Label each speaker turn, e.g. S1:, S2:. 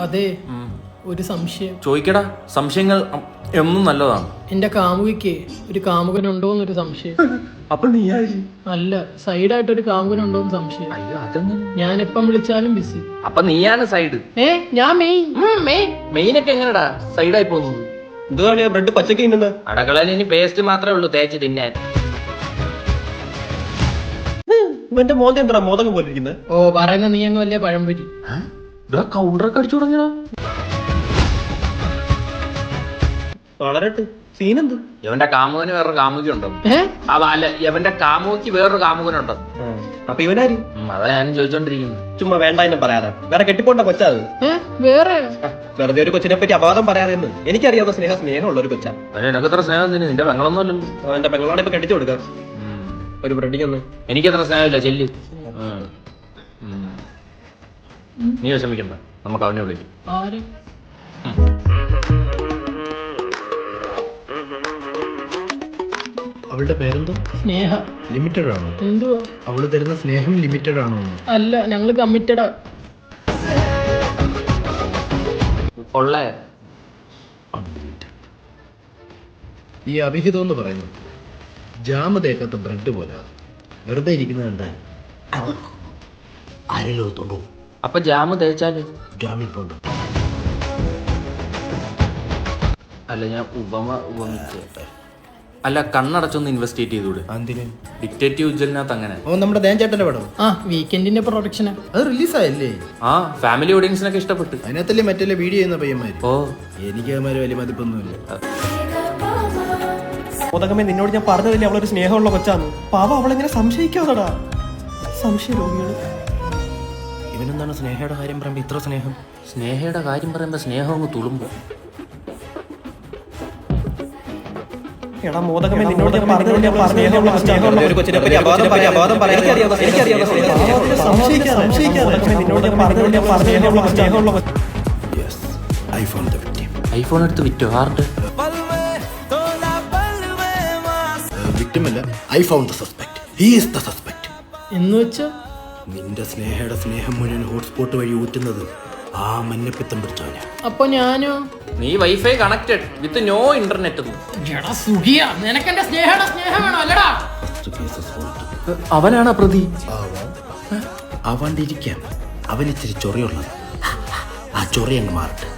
S1: അതെ, ഒരു സംശയം.
S2: ചോദിക്കടാ, സംശയങ്ങൾ എന്നും നല്ലതാണ്.
S1: എന്റെ കാമുകിക്ക് ഒരു കാമുകനുണ്ടോന്നൊരു സംശയം.
S2: അപ്പൊ നീ
S1: അല്ല, സൈഡായിട്ട് ഒരു കാമുകനുണ്ടോന്ന് സംശയം. ഞാൻ എപ്പം വിളിച്ചാലും ബിസി.
S2: അപ്പൊ നീയാണ് സൈഡ്.
S1: ഞാൻ
S2: മെയിനൊക്കെ എങ്ങനെടാ സൈഡായി പോകുന്നത്?
S3: എന്തുവാ ബ്രെഡ് പച്ചക്ക് തിന്നുന്നത്?
S2: അടക്കളയിൽ ഇനി പേസ്റ്റ് മാത്രമേ ഉള്ളൂ തേച്ച് തിന്നാൻ.
S3: ഇവന്റെ മോന്ത എന്താ മോദകം പോലെ ഇരിക്കുന്നത്?
S1: ഓ, പറയുന്ന നീ അങ്ങ് വലിയ പഴംപൊരി.
S2: കൗണ്ടറൊക്കെ അടിച്ചു തുടങ്ങിയടാ.
S3: വളരട്ട് സീനെന്ത്?
S2: ഇവന്റെ കാമുകന് വേറൊരു കാമുകി ഉണ്ടോ? അല്ല, ഇവന്റെ കാമുകിക്ക് വേറൊരു കാമുകനുണ്ടോ?
S3: അപ്പൊ ഇവനാര്?
S2: അതാ ഞാൻ ചോദിച്ചോണ്ടിരിക്കുന്നു.
S3: ചുമ്മാ വേണ്ട എന്നെ പറയാതെ. വേറെ കെട്ടിപ്പോണ്ട കൊച്ചാ അത്.
S1: വേറെ
S3: വെറുതെ ഒരു കൊച്ചിനെ പറ്റി അപാദം പറയാതെ എനിക്കറിയാവുന്ന സ്നേഹമുള്ള ഒരു കൊച്ചാ.
S2: എനിക്ക് എത്ര സ്നേഹം തന്നെ, നിന്റെ പെങ്ങളൊന്നും അല്ലല്ലോ.
S3: എന്റെ പെങ്ങളാണ് ഇപ്പൊ കെട്ടിച്ചു കൊടുക്കാം ഒരു ബ്രെഡിക്കൊന്ന്.
S2: എനിക്കത്ര സ്നേഹമില്ല, ചെല്ല്. നീ വിഷമിക്കണ്ട, നമുക്ക് അവനെ വിളിക്കും.
S1: ആര്?
S4: അവളുടെ പേരെന്തോ?
S1: സ്നേഹ.
S4: ലിമിറ്റഡ് ആണോ?
S1: എന്തുവാ
S4: അവള് തരുന്ന സ്നേഹം ലിമിറ്റഡ് ആണോ?
S1: അല്ല, ഞങ്ങള് കമ്മിറ്റഡാ.
S4: ഈ അഭിഹിതം എന്ന് പറയുന്നത് ജാമ തേക്കാത്ത ബ്രെഡ് പോലെ വെറുതെ ഇരിക്കുന്നത് എന്താ ആരെങ്കിലും.
S2: അപ്പൊ ജാമ് തേച്ചാല്
S4: ജാമ്യം പോണ്ടോ?
S2: അല്ല, ഞാൻ ഉപമിച്ച. അല്ല, കണ്ണടച്ചൊന്ന് ഇൻവെസ്റ്റിഗേറ്റ് ചെയ്തൂടെ?
S4: എന്തിന്?
S2: ഡിക്റ്റേറ്റീവ് ഉജ്ജലിനകത്ത് അങ്ങനെ.
S4: ഓ, നമ്മുടെ ദേൻചേട്ടന്റെ പടം.
S1: വീക്കെൻഡിന്റെ പ്രൊഡക്ഷനാ.
S4: അത് റിലീസായല്ലേ?
S2: ഫാമിലി ഓഡിയൻസിനൊക്കെ ഇഷ്ടപ്പെട്ടു.
S4: അതിനകത്തല്ലേ മറ്റേ വീഡിയോ ചെയ്യുന്ന പയ്യന്മാര്.
S2: ഓ,
S4: എനിക്ക് അവന്മാര് വലിയ മതിപ്പൊന്നുമില്ല.
S3: മോദകമേ, നിന്നോട് ഞാൻ പറഞ്ഞതില്ലേ അവളൊരു സ്നേഹമുള്ള കൊച്ചാന്ന്. പാവ അവളെങ്ങനെ സംശയിക്കാതെടാ. സംശയ രോഗികള്.
S4: ഇവനെന്താണ് സ്നേഹയുടെ കാര്യം പറയുമ്പോ ഇത്ര സ്നേഹം?
S2: സ്നേഹയുടെ കാര്യം പറയുമ്പോ സ്നേഹം അങ്ങ് തുളുമ്പോ.
S3: എടാ മോദകമേ, നിന്നോട് ഞാൻ പറഞ്ഞതില്ലേ അവളൊരു സ്നേഹമുള്ള ഒരു കൊച്ചിനെ പറ്റി അപാദം പറയാതെ
S2: ഐഫോൺ എടുത്ത് വിറ്റോ? ആർട്ട്
S4: വിക്ടിം അല്ല, I found the suspect. He is the suspect.
S1: എന്ന് വെച്ചാ
S4: നിന്റെ സ്നേഹയുടെ സ്നേഹം മുഴുവൻ ഹോട്ട്സ്പോട്ട് വഴി ഊറ്റുന്നത് ആ മഞ്ഞപ്പിത്തം പിടിച്ചവനാ.
S1: അപ്പൊ ഞാനോ?
S2: നീ wifi connected with no internet.
S1: നിനക്കെന്റെ സ്നേഹയുടെ സ്നേഹം വേണോ? അല്ലടാ,
S2: അവനാണ് പ്രതി.
S4: അവണ്ടിരിക്കാം, അവനിച്ചിരി ചൊറിയുള്ളത്. ആ ചൊറി അങ്ങ് മാറട്ടെ.